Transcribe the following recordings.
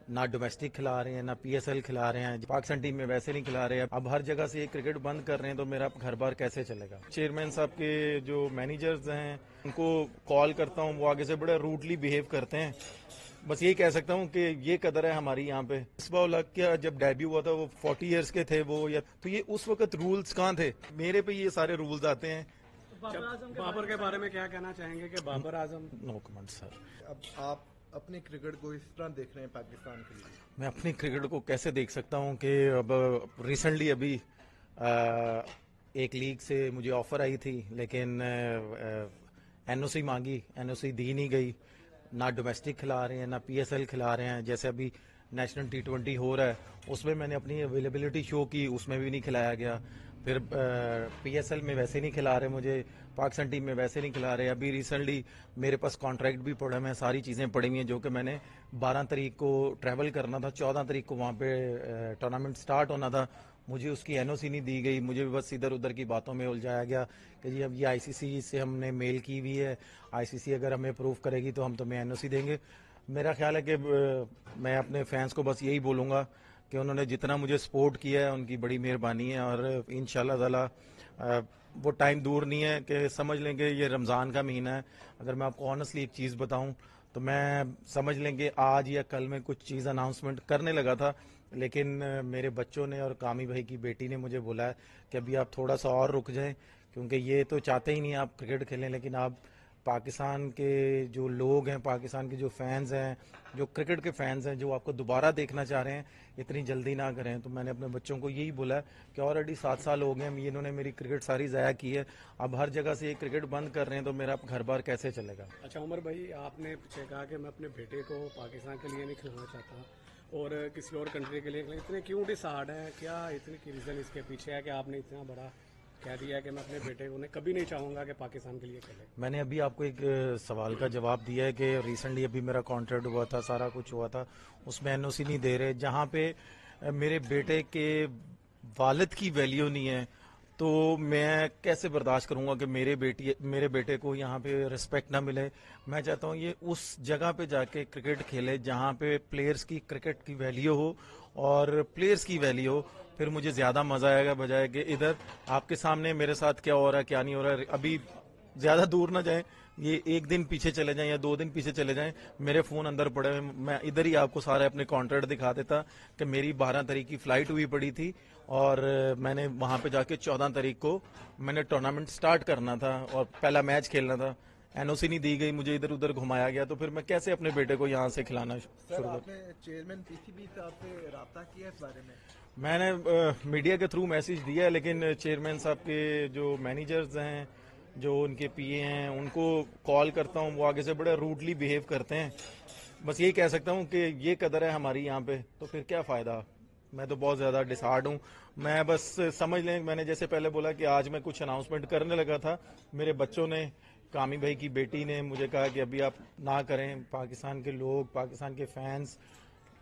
ना डोमेस्टिक खिला रहे हैं, ना पीएसएल खिला रहे हैं, पाकिस्तान टीम में वैसे नहीं खिला रहे हैं। अब हर जगह से ये क्रिकेट बंद कर रहे हैं तो मेरा घर बार कैसे चलेगा। चेयरमैन साहब के जो मैनेजर्स हैं उनको कॉल करता हूँ, वो आगे से बड़ा रूडली बिहेव करते हैं। बस यही कह सकता हूँ कि ये कदर है हमारी यहाँ पे। मिसबाह-उल-हक क्या जब डेब्यू हुआ था वो 40 इयर्स के थे वो, या तो ये उस वक्त रूल्स कहाँ थे। मेरे पे ये सारे रूल्स आते हैं। बाबर के बारे में क्या कहना चाहेंगे कि Babar Azam? No comment sir. अब आप अपने क्रिकेट को इस तरह देख रहे हैं पाकिस्तान के लिए? मैं अपनी क्रिकेट को कैसे देख सकता हूँ कि अब रिसेंटली अभी एक लीग से मुझे ऑफर आई थी, लेकिन एनओसी मांगी, एनओसी दी नहीं गई। ना डोमेस्टिक खिला रहे हैं, ना पीएसएल खिला रहे हैं। जैसे अभी नेशनल T20 हो रहा है उसमें मैंने अपनी अवेलेबिलिटी शो की, उसमें भी नहीं खिलाया गया। फिर पीएसएल में वैसे नहीं खिला रहे मुझे, पाकिस्तान टीम में वैसे नहीं खिला रहे। अभी रिसेंटली मेरे पास कॉन्ट्रैक्ट भी पड़ा है, सारी चीज़ें पड़ी हुई हैं जो कि मैंने 12 तारीख को ट्रैवल करना था, 14 तारीख को वहाँ पे टूर्नामेंट स्टार्ट होना था। मुझे उसकी एनओसी नहीं दी गई, मुझे बस इधर उधर की बातों में उलझाया गया कि जी अब ये आईसीसी से हमने मेल की हुई है, आईसीसी अगर हमें अप्रूव करेगी तो हम तुम्हें एनओसी देंगे। मेरा ख्याल है कि मैं अपने फैंस को बस यही बोलूँगा कि उन्होंने जितना मुझे सपोर्ट किया है उनकी बड़ी मेहरबानी है, और इंशाल्लाह ताला वो टाइम दूर नहीं है कि समझ लेंगे ये रमज़ान का महीना है। अगर मैं आपको ऑनेस्टली एक चीज़ बताऊं तो मैं समझ लेंगे आज या कल में कुछ चीज़ अनाउंसमेंट करने लगा था, लेकिन मेरे बच्चों ने और कामी भाई की बेटी ने मुझे बोला है कि अभी आप थोड़ा सा और रुक जाएं, क्योंकि ये तो चाहते ही नहीं आप क्रिकेट खेलें, लेकिन आप पाकिस्तान के जो लोग हैं, पाकिस्तान के जो फैंस हैं, जो क्रिकेट के फैंस हैं, जो आपको दोबारा देखना चाह रहे हैं, इतनी जल्दी ना करें। तो मैंने अपने बच्चों को यही बोला कि ऑलरेडी 7 साल हो गए हैं, इन्होंने मेरी क्रिकेट सारी ज़ाया की है। अब हर जगह से ये क्रिकेट बंद कर रहे हैं तो मेरा घर बार कैसे चलेगा। अच्छा उमर भाई, आपने पीछे कहा कि मैं अपने बेटे को पाकिस्तान के लिए नहीं खिलाना चाहता और किसी और कंट्री के लिए, इतने क्यों डिसाइड है? क्या इतनी रीज़न इसके पीछे है कि आपने इतना बड़ा कह दिया कि मैं अपने बेटे को कभी नहीं चाहूंगा कि पाकिस्तान के लिए खेले? मैंने अभी आपको एक सवाल का जवाब दिया है कि रिसेंटली अभी मेरा कॉन्ट्रैक्ट हुआ था, सारा कुछ हुआ था, उसमें एनओसी नहीं दे रहे। जहां पे मेरे बेटे के वालिद की वैल्यू नहीं है तो मैं कैसे बर्दाश्त करूंगा कि मेरे बेटे को यहाँ पे रिस्पेक्ट ना मिले। मैं चाहता हूँ ये उस जगह पे जाके क्रिकेट खेले जहाँ पे प्लेयर्स की क्रिकेट की वैल्यू हो और प्लेयर्स की वैल्यू हो, फिर मुझे ज्यादा मजा आएगा बजाय कि इधर आपके सामने मेरे साथ क्या हो रहा है क्या नहीं हो रहा है। अभी ज्यादा दूर ना जाएं, ये एक दिन पीछे चले जाएं या 2 दिन पीछे चले जाएं, मेरे फोन अंदर पड़े हुए, मैं इधर ही आपको सारे अपने कॉन्ट्रैक्ट दिखा देता कि मेरी 12 तारीख की फ्लाइट हुई पड़ी थी और मैंने वहां पे जाके 14 तारीख को मैंने टूर्नामेंट स्टार्ट करना था और पहला मैच खेलना था। एनओसी नहीं दी गई, मुझे इधर उधर घुमाया गया, तो फिर मैं कैसे अपने बेटे को यहाँ से खिलाना शुरू कर। आपने चेयरमैन पीसीबी साहब से राब्ता किया इस बारे में? मैंने मीडिया के थ्रू मैसेज दिया है, लेकिन चेयरमैन साहब के जो मैनेजर्स हैं, जो उनके पीए हैं, उनको कॉल करता हूँ, वो आगे से बड़ा रूडली बिहेव करते हैं। बस यही कह सकता हूँ कि ये कदर है हमारी यहाँ पे, तो फिर क्या फ़ायदा। मैं तो बहुत ज़्यादा डिसहार्ड हूँ। मैं बस समझ लें, मैंने जैसे पहले बोला कि आज मैं कुछ अनाउंसमेंट करने लगा था, मेरे बच्चों ने, कामी भाई की बेटी ने मुझे कहा कि अभी आप ना करें। पाकिस्तान के लोग, पाकिस्तान के फैंस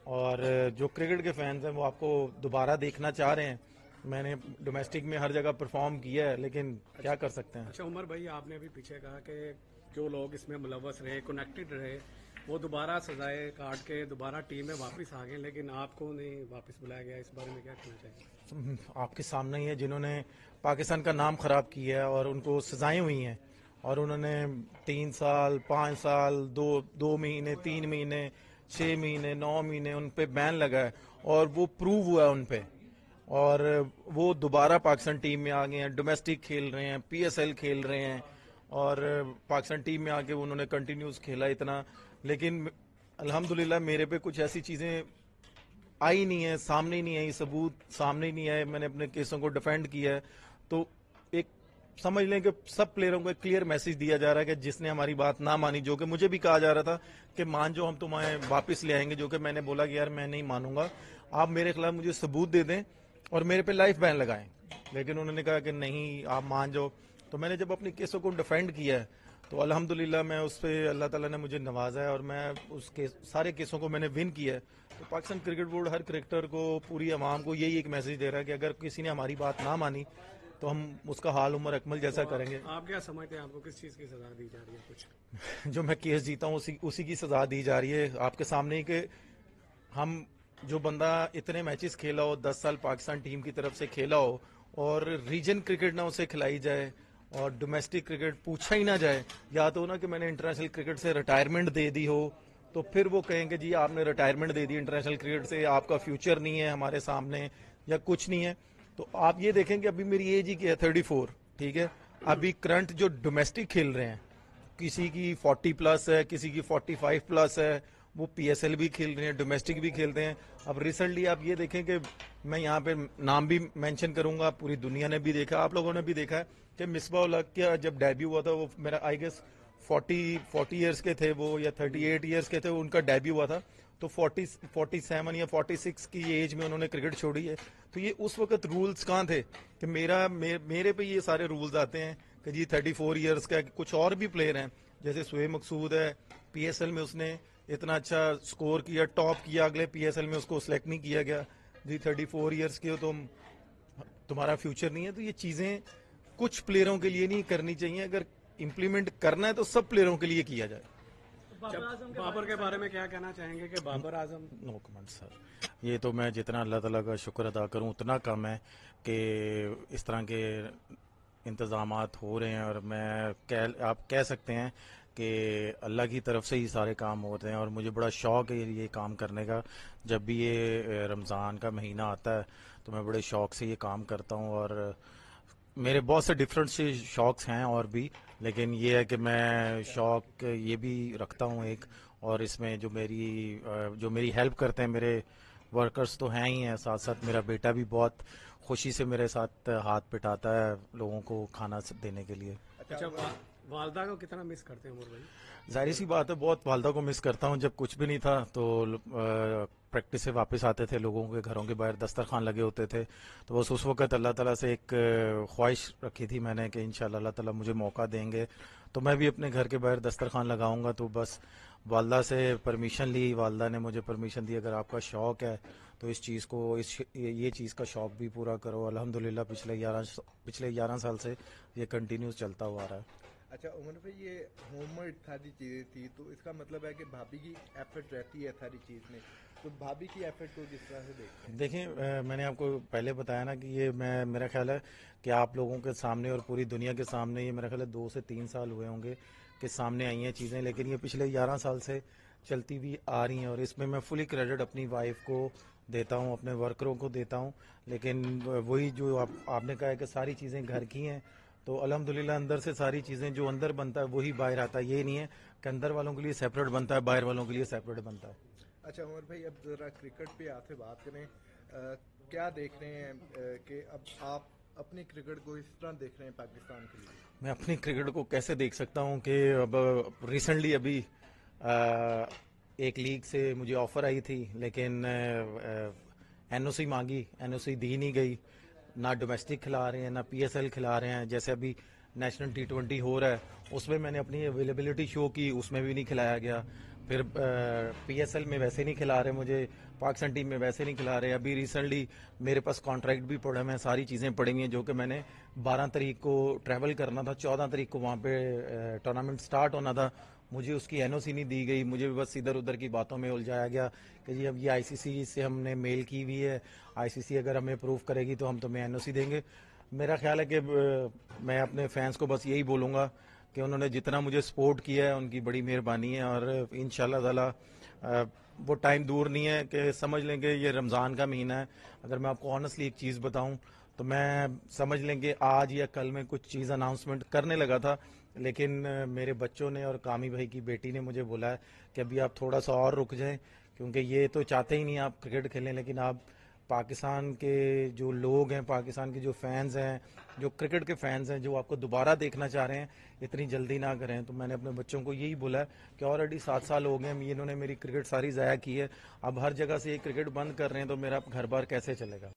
और जो क्रिकेट के फैंस हैं वो आपको दोबारा देखना चाह रहे हैं। मैंने डोमेस्टिक में हर जगह परफॉर्म किया है, लेकिन क्या कर सकते हैं। अच्छा उमर भाई, आपने अभी पीछे कहा कि जो लोग इसमें मुलव्वस रहे, कनेक्टेड रहे, वो दोबारा सजाए काट के दोबारा टीम में वापस आ गए, लेकिन आपको नहीं वापस बुलाया गया। इस बारे में क्या कहना चाहिए? आपके सामने ही है, जिन्होंने पाकिस्तान का नाम खराब किया है और उनको सजाएं हुई हैं, और उन्होंने 3 साल, 5 साल, 2 महीने, 3 महीने, 6 महीने, 9 महीने उन पे बैन लगा है और वो प्रूव हुआ है उन पे, और वो दोबारा पाकिस्तान टीम में आ गए हैं, डोमेस्टिक खेल रहे हैं, पीएसएल खेल रहे हैं, और पाकिस्तान टीम में आके उन्होंने कंटिन्यूस खेला इतना। लेकिन अल्हम्दुलिल्लाह मेरे पे कुछ ऐसी चीजें आई नहीं है, सामने ही नहीं आई, सबूत सामने ही नहीं आए, मैंने अपने केसों को डिफेंड किया है। तो एक समझ लें कि सब प्लेयरों को एक क्लियर मैसेज दिया जा रहा है कि जिसने हमारी बात ना मानी, जो कि मुझे भी कहा जा रहा था कि मान जो हम तुम्हें वापस ले आएंगे, जो कि मैंने बोला कि यार मैं नहीं मानूंगा, आप मेरे खिलाफ मुझे सबूत दे दें और मेरे पे लाइफ बैन लगाएं। लेकिन उन्होंने कहा कि नहीं आप मान जाओ। तो मैंने जब अपने केसों को डिफेंड किया है तो अल्हम्दुलिल्लाह मैं उस पर, अल्लाह ताला ने मुझे नवाजा है और मैं उसके सारे केसों को मैंने विन किया है। तो पाकिस्तान क्रिकेट बोर्ड हर क्रिकेटर को, पूरी आवाम को यही एक मैसेज दे रहा है कि अगर किसी ने हमारी बात ना मानी तो हम उसका हाल उमर अकमल जैसा करेंगे। आप क्या समझते हैं, आपको किस चीज की सजा दी जा रही है? कुछ जो मैं केस जीता हूँ उसी की सजा दी जा रही है। आपके सामने ही कि हम जो बंदा इतने मैचेस खेला हो, 10 साल पाकिस्तान टीम की तरफ से खेला हो और रीजन क्रिकेट ना उसे खिलाई जाए और डोमेस्टिक क्रिकेट पूछा ही ना जाए, या तो ना कि मैंने इंटरनेशनल क्रिकेट से रिटायरमेंट दे दी हो, तो फिर वो कहेंगे जी आपने रिटायरमेंट दे दी इंटरनेशनल क्रिकेट से, आपका फ्यूचर नहीं है हमारे सामने या कुछ नहीं है। तो आप ये देखेंगे अभी मेरी एज ही क्या है, 34, ठीक है। अभी करंट जो डोमेस्टिक खेल रहे हैं, किसी की 40 प्लस है, किसी की 45 प्लस है, वो पीएसएल भी खेल रहे हैं, डोमेस्टिक भी खेलते हैं। अब रिसेंटली आप ये देखें कि मैं यहाँ पे नाम भी मेंशन करूंगा, पूरी दुनिया ने भी देखा, आप लोगों ने भी देखा है कि मिसबा उल हक का जब डेब्यू हुआ था, वो मेरा आई गेस 40 इयर्स के थे वो, या 38 इयर्स के थे, उनका डेब्यू हुआ था। तो 47 या 46 की एज में उन्होंने क्रिकेट छोड़ी है। तो ये उस वक्त रूल्स कहाँ थे कि मेरे पे ये सारे रूल्स आते हैं कि जी 34 इयर्स का। कुछ और भी प्लेयर हैं जैसे शुएब मकसूद है, पीएसएल में उसने इतना अच्छा स्कोर किया, टॉप किया, अगले पीएसएल में उसको सिलेक्ट नहीं किया गया। जी 34 इयर्स के हो तुम्हारा फ्यूचर नहीं है। तो ये चीजें कुछ प्लेयरों के लिए नहीं करनी चाहिए, अगर इम्प्लीमेंट करना है तो सब प्लेयरों के लिए किया जाए। बाबर के बारे में क्या कहना चाहेंगे कि Babar Azam? No comment sir, ये तो मैं जितना अल्लाह ताला का शुक्र अदा करूं उतना कम है कि इस तरह के इंतजामात हो रहे हैं। और आप कह सकते हैं कि अल्लाह की तरफ से ही सारे काम होते हैं और मुझे बड़ा शौक है ये काम करने का। जब भी ये रमज़ान का महीना आता है तो मैं बड़े शौक से ये काम करता हूँ। और मेरे बहुत से डिफरेंट से शौक्स हैं और भी, लेकिन ये है कि मैं शौक ये भी रखता हूँ एक, और इसमें जो मेरी हेल्प करते हैं मेरे वर्कर्स तो हैं ही हैं, साथ साथ मेरा बेटा भी बहुत खुशी से मेरे साथ हाथ पिटाता है लोगों को खाना देने के लिए। अच्छा, वालदा को कितना मिस करते हैं उमर भाई? जाहिर सी बात है, बहुत वालदा को मिस करता हूँ। जब कुछ भी नहीं था तो प्रैक्टिस से वापस आते थे, लोगों के घरों के बाहर दस्तरखान लगे होते थे, तो बस उस वक्त अल्लाह ताला से एक ख्वाहिश रखी थी मैंने कि इंशाल्लाह अल्लाह ताला मुझे मौका देंगे तो मैं भी अपने घर के बाहर दस्तरखान लगाऊंगा। तो बस वालदा से परमिशन ली, वालदा ने मुझे परमिशन दी, अगर आपका शौक है तो इस चीज़ को ये चीज़ का शौक भी पूरा करो। अल्हम्दुलिल्लाह पिछले 11 साल से ये कंटिन्यूस चलता हुआ आ रहा है। अच्छा उमर भाई, ये होममेड सारी चीजें थी तो इसका मतलब है कि भाभी की एफर्ट रहती है सारी चीज में, तो भाभी की एफर्ट को किस तरह से देखते हैं? देखिए मैंने आपको पहले बताया ना कि ये मेरा ख्याल है कि आप लोगों के सामने और पूरी दुनिया के सामने ये मेरा ख्याल है 2 से 3 साल हुए होंगे कि सामने आई हैं चीज़ें, लेकिन ये पिछले 11 साल से चलती हुई आ रही हैं। और इसमें मैं फुली क्रेडिट अपनी वाइफ को देता हूँ, अपने वर्करों को देता हूँ। लेकिन वही जो आपने कहा है कि सारी चीज़ें घर की हैं, तो अल्हम्दुलिल्लाह अंदर से सारी चीज़ें जो अंदर बनता है वही बाहर आता है। ये नहीं है कि अंदर वालों के लिए सेपरेट बनता है, बाहर वालों के लिए सेपरेट बनता है। अच्छा उमर भाई, अब जरा क्रिकेट पे आपसे बात करें, क्या देख रहे हैं कि अब आप अपनी क्रिकेट को इस तरह देख रहे हैं पाकिस्तान के लिए? मैं अपनी क्रिकेट को कैसे देख सकता हूँ कि अब रिसेंटली अभी एक लीग से मुझे ऑफर आई थी, लेकिन एनओसी मांगी, एनओसी दी नहीं गई। ना डोमेस्टिक खिला रहे हैं, ना पीएसएल खिला रहे हैं। जैसे अभी नेशनल T20 हो रहा है उसमें मैंने अपनी अवेलेबिलिटी शो की, उसमें भी नहीं खिलाया गया। फिर पीएसएल में वैसे नहीं खिला रहे मुझे, पाकिस्तान टीम में वैसे नहीं खिला रहे। अभी रिसेंटली मेरे पास कॉन्ट्रैक्ट भी पड़े हैं, सारी चीज़ें पड़ी हुई हैं, जो कि मैंने 12 तारीख को ट्रैवल करना था, 14 तारीख को वहाँ पे टूर्नामेंट स्टार्ट होना था, मुझे उसकी एनओसी नहीं दी गई। मुझे भी बस इधर उधर की बातों में उलझाया गया कि जी अब ये आईसीसी से हमने मेल की हुई है, आईसीसी अगर हमें अप्रूव करेगी तो हम तुम्हें एनओसी देंगे। मेरा ख्याल है कि मैं अपने फैंस को बस यही बोलूँगा कि उन्होंने जितना मुझे सपोर्ट किया है उनकी बड़ी मेहरबानी है। और इंशाल्लाह ताला वो टाइम दूर नहीं है कि समझ लेंगे ये रमज़ान का महीना है। अगर मैं आपको ऑनेस्टली एक चीज़ बताऊं तो मैं समझ लेंगे आज या कल में कुछ चीज़ अनाउंसमेंट करने लगा था, लेकिन मेरे बच्चों ने और कामी भाई की बेटी ने मुझे बोला है कि अभी आप थोड़ा सा और रुक जाएं, क्योंकि ये तो चाहते ही नहीं आप क्रिकेट खेलें, लेकिन आप पाकिस्तान के जो लोग हैं, पाकिस्तान के जो फैंस हैं, जो क्रिकेट के फैंस हैं, जो आपको दोबारा देखना चाह रहे हैं, इतनी जल्दी ना करें। तो मैंने अपने बच्चों को यही बोला है कि ऑलरेडी 7 साल हो गए, इन्होंने मेरी क्रिकेट सारी ज़ाया की है, अब हर जगह से ये क्रिकेट बंद कर रहे हैं तो मेरा घर बार कैसे चलेगा।